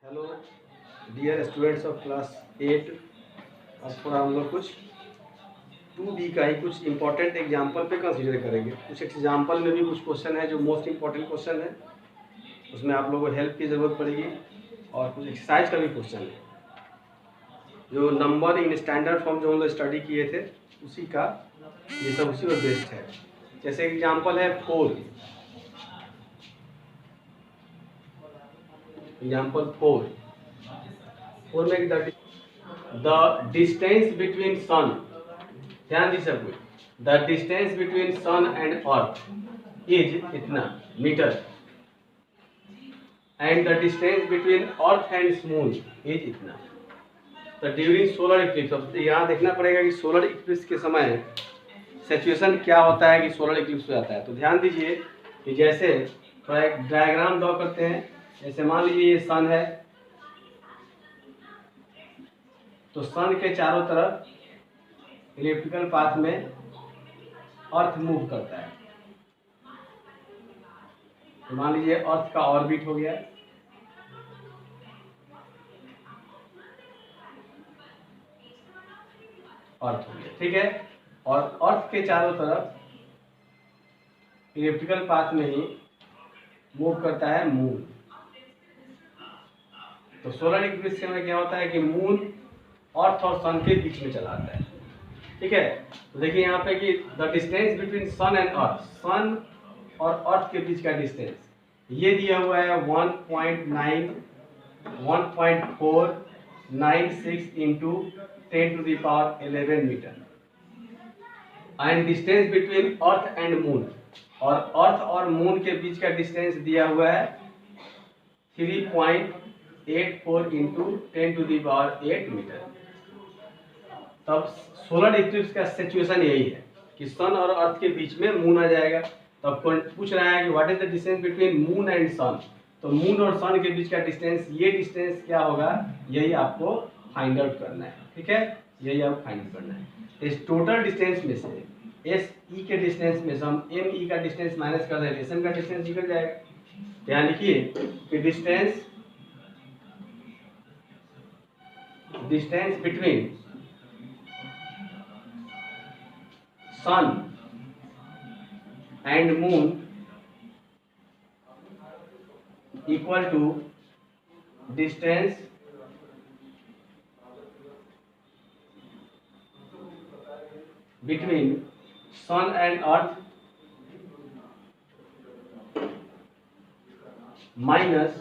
Hello dear students of class 8। आज थोड़ा हम लोग कुछ 2D का ही कुछ इंपॉर्टेंट एग्जाम्पल पे कंसीडर करेंगे। कुछ एग्जाम्पल में भी कुछ क्वेश्चन है जो मोस्ट इंपॉर्टेंट क्वेश्चन है, उसमें आप लोगों को हेल्प की ज़रूरत पड़ेगी। और कुछ एक्सरसाइज का भी क्वेश्चन है जो नंबर इन स्टैंडर्ड फॉर्म जो हम लोग स्टडी किए थे उसी का, ये सब उसी पर बेस्ड है। जैसे एग्जाम्पल है 4, एग्जाम्पल 4 में द डिस्टेंस बिटवीन सन, ध्यान दी सब कुछ, the distance between sun and earth is इतना metre and the distance between earth and moon is इतना। तो ड्यूरिंग सोलर इक्लिप्स, अब यहाँ देखना पड़ेगा कि सोलर इक्लिप्स के समय सिचुएशन क्या होता है कि सोलर इक्लिप्स हो जाता है। तो ध्यान दीजिए कि जैसे थोड़ा एक डायग्राम ड्रॉ करते हैं। जैसे मान लीजिए ये सन है, तो सन के चारों तरफ इलेक्ट्रिकल पाथ में अर्थ मूव करता है। तो मान लीजिए अर्थ का ऑर्बिट हो गया, अर्थ हो गया, ठीक है। और अर्थ के चारों तरफ इलेक्ट्रिकल पाथ में ही मूव करता है मून। तो सोलर इक्लिप्स में क्या होता है कि मून अर्थ और सन के बीच में चला आता है, ठीक है। तो देखिए यहाँ पे कि the distance between sun and earth, sun और अर्थ के बीच का डिस्टेंस ये दिया हुआ है 1.496 into 10⁻11 metre. And distance between earth and moon, और अर्थ और मून के बीच का डिस्टेंस दिया हुआ है 3.84 इंटू 10⁸ मीटर। तब सोलर इक्लिप्स का सिचुएशन यही है कि सन और अर्थ के बीच में मून आ जाएगा। तब पूछ रहा है कि what is the distance between moon and sun. तो मून और सन के बीच का डिस्टेंस, ये डिस्टेंस क्या होगा, यही आपको फाइंड आउट करना है, ठीक है। यही आपको फाइंड आउट करना है। तो इस टोटल डिस्टेंस में से एस ई के डिस्टेंस में से हम एम ई का डिस्टेंस माइनस कर देंगे, एस एम का डिस्टेंस निकल जाएगा। यहाँ लिखिए कि distance between sun and moon equal to distance between sun and earth minus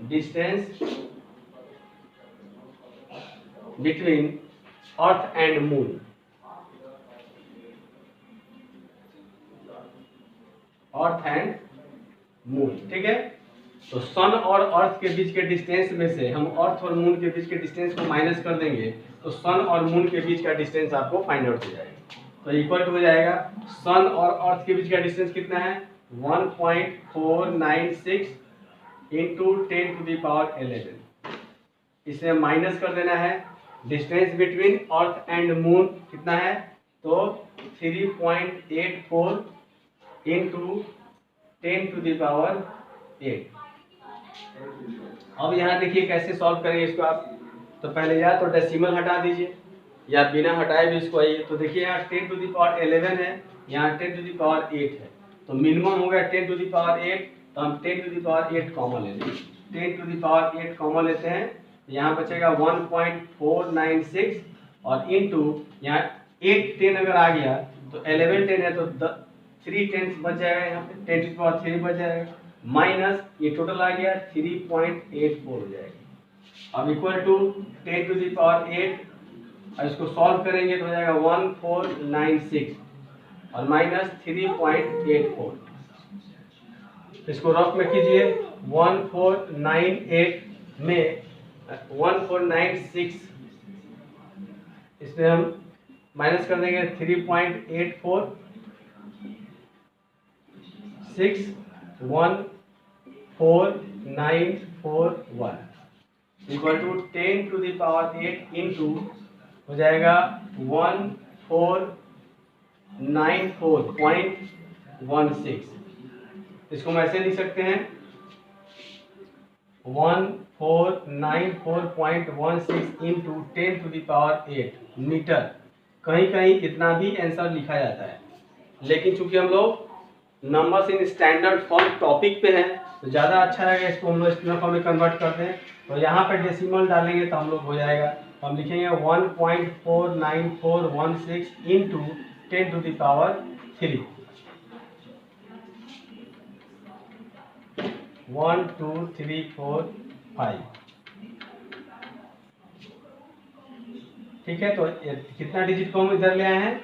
distance between earth and moon. Earth and moon, ठीक है। तो सन और अर्थ के बीच के डिस्टेंस में से हम अर्थ और मून के बीच के डिस्टेंस को माइनस कर देंगे, तो सन और मून के बीच का डिस्टेंस आपको फाइंड आउट हो जाएगा। तो इक्वल टू हो जाएगा, सन और अर्थ के बीच का डिस्टेंस कितना है 1.496 इंटू 10⁻11। इसे माइनस कर देना है, distance between earth and moon कितना है, तो 3.84 इंटू 10⁸। अब यहाँ देखिए कैसे सॉल्व करेंगे इसको आप। तो पहले या तो डेसिमल हटा दीजिए या बिना हटाए भी इसको आइए। तो देखिए यहाँ 10⁻11 है, यहाँ 10⁸ है, तो मिनिमम हो गया 10⁸। तो हम 10⁸ कॉमन ले लेंगे, 10⁸ कॉमन लेते हैं। यहाँ बचेगा 1.496 और इंटू यहाँ 8 10 अगर आ गया तो 11 10 है, तो 3 10 बच जाएगा, यहाँ पे 10⁻3 बच जाएगा, माइनस ये टोटल आ गया 3.84 हो जाएगा। अब इक्वल टू 10⁸, और इसको सॉल्व करेंगे तो हो जाएगा 1496 और माइनस 3.84। इसको रफ में कीजिए, 1498 में 1496 इसमें हम माइनस कर देंगे 3.84 61491 इक्वल टू 10⁸ इंटू हो जाएगा 1494.16। इसको हम ऐसे लिख सकते हैं 1494.16 इंटू 10⁸ मीटर। कहीं कहीं इतना भी आंसर लिखा जाता है, लेकिन चूंकि हम लोग numbers in standard form topic पे हैं तो ज़्यादा अच्छा रहेगा इसको हम लोग स्टैंडर्ड फॉर्म में कन्वर्ट करते हैं। तो यहाँ पे डेसिमल डालेंगे तो हम लोग हो जाएगा, तो हम लिखेंगे 1.49416 इंटू 10⁻3। 1 2 3 4 5। ठीक है, तो कितना डिजिट को हम इधर ले आए हैं,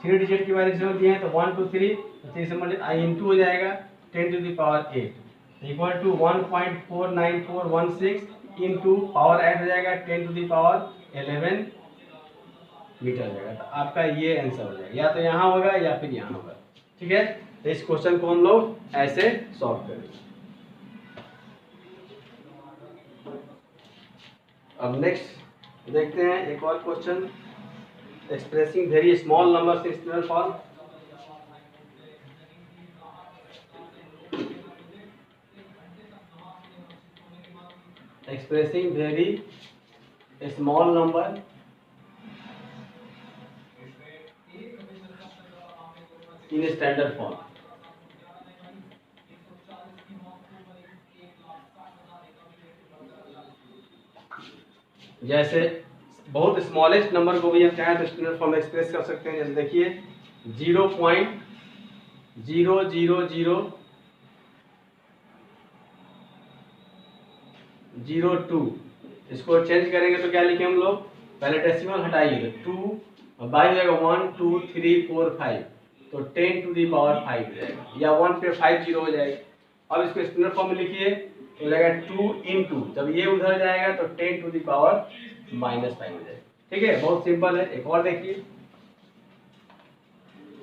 3 डिजिट की वैल्यू दिए हैं, तो 1 2 3 तो 3 से मल्टीप्लाई इंटू हो जाएगा 10⁸ equal to 1.49416 into power add हो जाएगा 10⁻11 मीटर हो जाएगा। तो आपका ये आंसर हो जाएगा, या तो यहाँ होगा या फिर यहाँ होगा। ठीक है, तो इस क्वेश्चन को हम लोग ऐसे सॉल्व करेंगे। अब नेक्स्ट देखते हैं एक और question, expressing very small numbers in standard form. Expressing very small number in standard form. जैसे बहुत स्मॉलेस्ट नंबर को भी हम चाहें तो स्टैंडर्ड फॉर्म में एक्सप्रेस कर सकते हैं। जैसे देखिए 0.0002, इसको चेंज करेंगे तो क्या लिखें हम लोग, पहले डेसिमल हटाइए तो 2 और बाई हो जाएगा 1 2 3 4 5, तो 10⁵ हो जाएगा, या 1 पे 5 0 हो जाएगा। अब इसको स्टैंडर्ड फॉर्म में लिखिए तो हो जाएगा 2 इंटू, जब ये उधर जाएगा तो 10⁻⁻5 हो जाएगा। ठीक है, बहुत सिंपल है। एक और देखिए,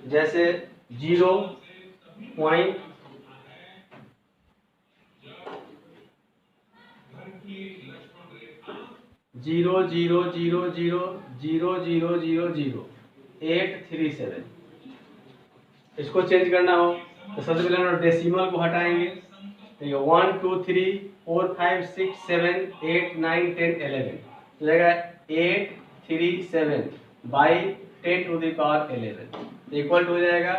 जैसे 0.0000000837, इसको चेंज करना हो तो सबसे पहले हम डेसिमल को हटाएंगे, तो ये 1 2 3 4 5 6 7 8 9 10 11 तो जाएगा 837 बाई 10⁻11 इक्वल टू हो जाएगा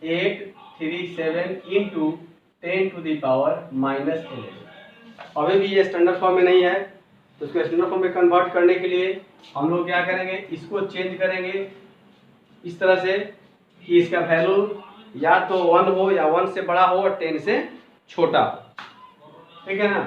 837 इंटू 10⁻11। अभी भी ये स्टैंडर्ड फॉर्म में नहीं है, तो इसको स्टैंडर्ड फॉर्म में कन्वर्ट करने के लिए हम लोग क्या करेंगे, इसको चेंज करेंगे इस तरह से कि इसका वैल्यू या तो 1 हो या 1 से बड़ा हो और 10 से छोटा हो। ठीक है ना,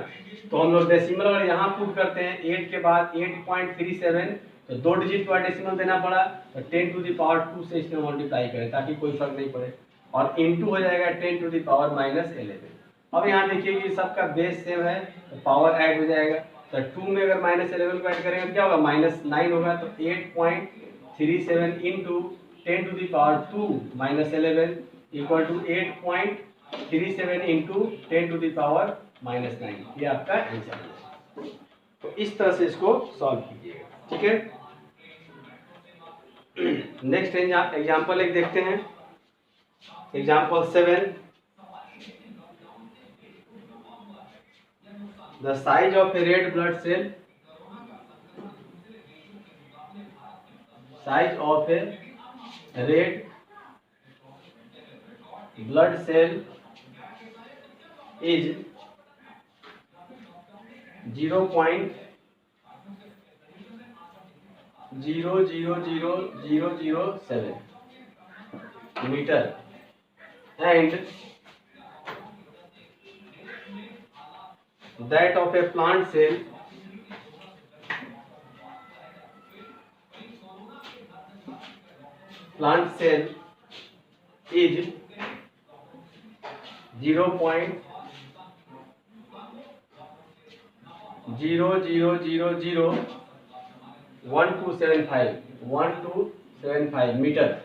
तो हम लोग डेसिमल अगर यहाँ पुट करते हैं 8 के बाद 8.37, तो 2 डिजिट का डेसिमल देना पड़ा, तो 10⁻2 से इसमें मल्टीप्लाई करें ताकि कोई फर्क नहीं पड़े, और इंटू हो जाएगा 10⁻11। अब यहाँ देखिए कि सबका बेस सेम है तो पावर ऐड हो जाएगा, तो 2 में अगर -11 को ऐड करेंगे तो क्या होगा, -9 होगा, तो 8.37 इंटू 10⁻2 -11 इक्वल टू 8.37 इंटू 10⁻9। ये आपका आंसर है। तो इस तरह से इसको सॉल्व कीजिएगा। ठीक है, नेक्स्ट एग्जाम्पल एक देखते हैं, example 7। The size of a red blood cell, size of a red blood cell is 0.000007 metre, and that of a plant cell is 0.00001275 metre,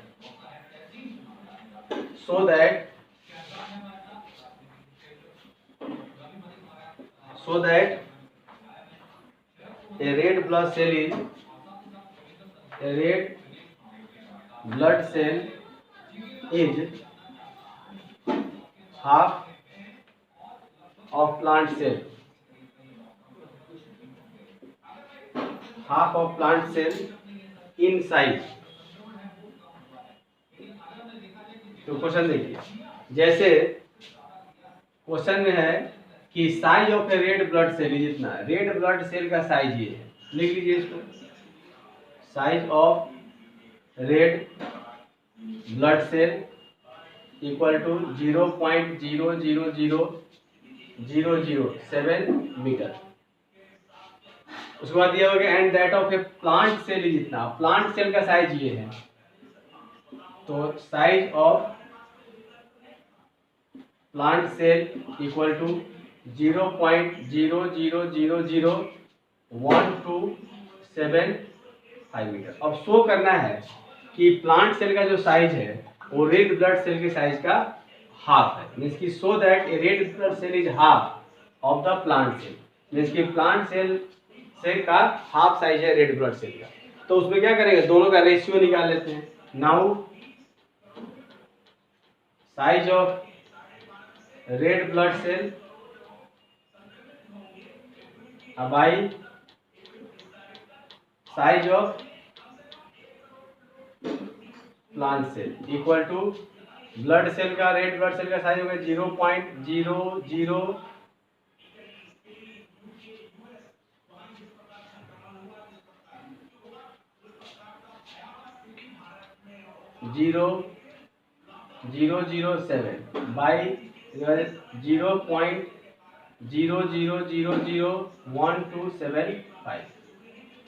so that a red blood cell is half of plant cell, half of plant cell in size. तो question देखिए, जैसे question में है कि size of a red blood cell is इतना, red blood cell का size ये है, लिख लीजिए इसको, size of red blood cell equal to 0.0000007 metre. उसके बाद दिया होगा and that of a plant cell is इतना, प्लांट सेल का साइज ये है, तो size of plant cell equal to 0.0001275 metre. अब शो करना है कि प्लांट सेल का जो साइज है वो रेड ब्लड सेल के साइज का हाफ है, मीन्स की so that a red blood cell is half of the plant cell, means की प्लांट सेल का हाफ साइज है रेड ब्लड सेल का। तो उसमें क्या करेंगे, दोनों का रेशियो निकाल लेते हैं। Now size of red blood cell by size of plant cell equal to blood cell का, रेड ब्लड सेल का साइज होगा 0.000 0.007 बाई 0.0001275,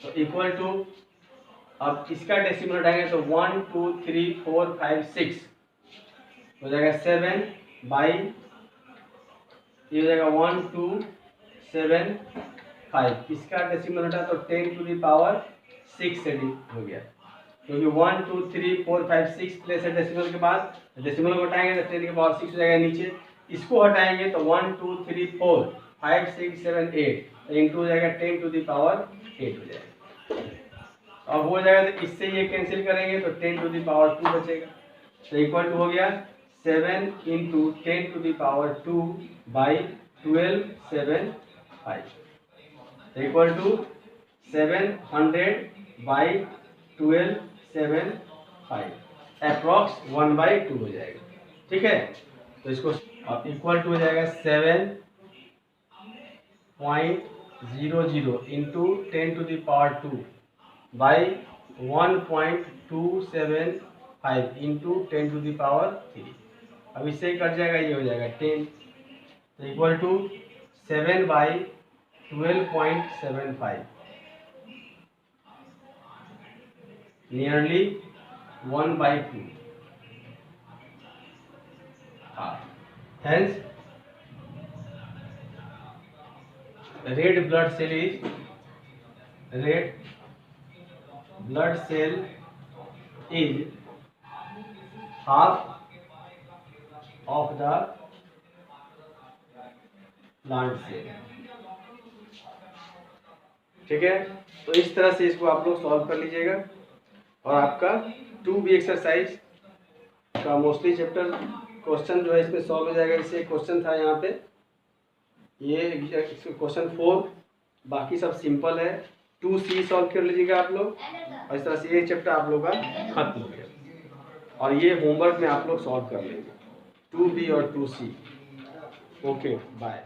तो इक्वल टू, अब इसका डेसिमल हटाएंगे तो 1 2 3 4 5 6 हो जाएगा 7 बाई, ये हो जाएगा 1 2 7 5, इसका डेसिमल हटा तो 10 टू द पावर 6 से हो गया, क्योंकि 1 2 3 4 5 6 प्लेस है डेसिमल के बाद, डेसिमल को हटाएंगे तो 10 की पावर 6 हो जाएगा नीचे, इसको हटाएंगे तो 1 2 3 4 5 6 7 8 इंटू हो जाएगा 10 टू द पावर 8 हो जाएगा। अब हो जाएगा तो इससे ये कैंसिल करेंगे तो 10 टू द पावर 2 बचेगा, तो इक्वल टू हो गया 7 into 10 to the power 2 by 12 7 5, तो इक्वल टू 700 बाई 12 7 5 अप्रॉक्स 1/2 हो जाएगा। ठीक है, तो इसको अब इक्वल टू हो जाएगा 7.00 into 10 to the power 2 by 1.275 into 10 to the power 3। अब इससे ही कट जाएगा, ये हो जाएगा 10, तो equal to 7/12.75 nearly 1/2। Hence, red blood cell is half of the plant cell। ठीक है, तो इस तरह से इसको आप लोग सॉल्व कर लीजिएगा, और आपका 2B एक्सरसाइज का मोस्टली चैप्टर क्वेश्चन जो है इसमें सॉल्व हो जाएगा। इससे क्वेश्चन था यहाँ पे, ये क्वेश्चन 4, बाकी सब सिंपल है। 2C सॉल्व कर लीजिएगा आप लोग, और इस तरह से ये चैप्टर आप लोग का खत्म हो गया, और ये होमवर्क में आप लोग सॉल्व कर लेंगे 2B और 2C। Okay, bye.